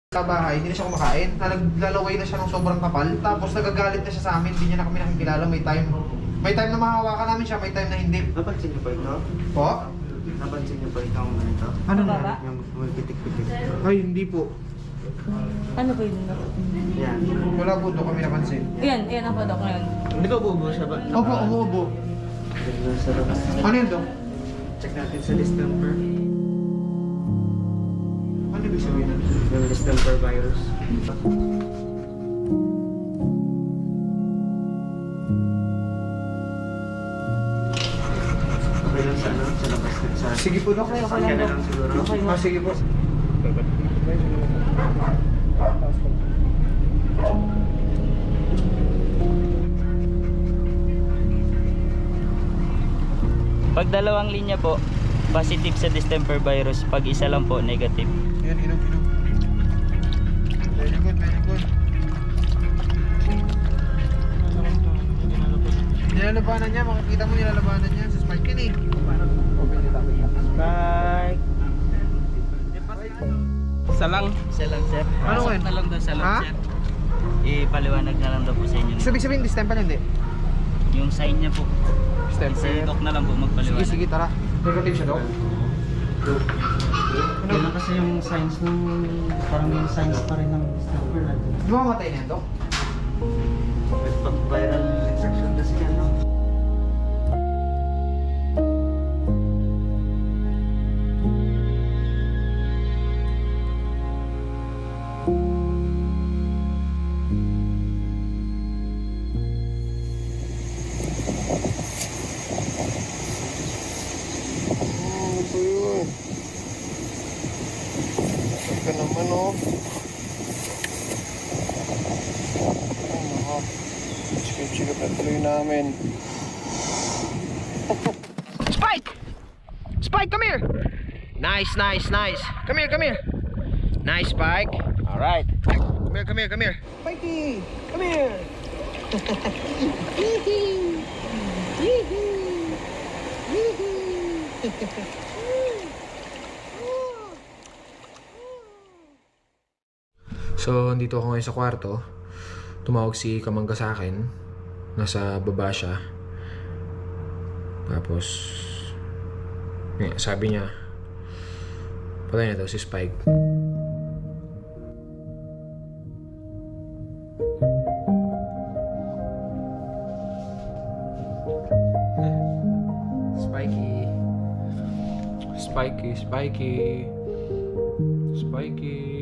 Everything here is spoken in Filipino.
sa bahay, hindi na siya kumakain. Naglalaway na siya ng sobrang kapal. Tapos nagagalit na siya sa amin, hindi niya na kami nakikilala. May time na mahawakan namin siya, may time na hindi. Napansin niyo ba ito? Po? Napansin niyo ba itong ganito? Ano na? Baba? Yung pitik-pitik. Ay, hindi po. Ano ba yun? Yan. Wala po doon kami napansin. Yan ang padok ngayon. Hindi ko bubo siya ba? Opo, umuubo. Ganda sa labas. Ano yun doon? Check natin sa distemper. Ano ibig sabihin nun? Yung distemper virus. Okay lang sa ano? Sa labas sa... Sige po, Dok. Okay Saan lang, ka na Dok. lang siguro? Okay lang. Sige po. Pag dalawang linya po, positive sa distemper virus. Pag isa lang po, negative. Yan, inom. Very good, very good. Nilalabanan niya, makikita mo nilalabanan niya sa Spike yun eh. Bye! Salang. Salang, sir. Ano Pasok yun? na lang daw sa Ha? loob, sir. Ipaliwanag na lang daw po sa inyo. Ibig sabihin, distemper hindi? Yung sign niya po. Si Distemper. Doc na lang po magpaliwanag. Sige, tara. Negative siya, Dok. Yan lang kasi yung signs ng... Parang yung signs pa rin ng distemper natin. Di ba mamatay na yan, Dok? Pag viral infection kasi yan, no? Ano ba yun? Saan ka naman, oh? Ano ko? Chika-chika pa tuloy namin. Spike! Spike, come here! Nice. Come here. Nice, Spike. Alright. Come here. Spikey! Come here! So, dito ako ngayon sa kwarto. Tumawag si Kamangga sa akin. Nasa baba siya. Tapos, sabi niya, patay na daw si Spike. Spikey.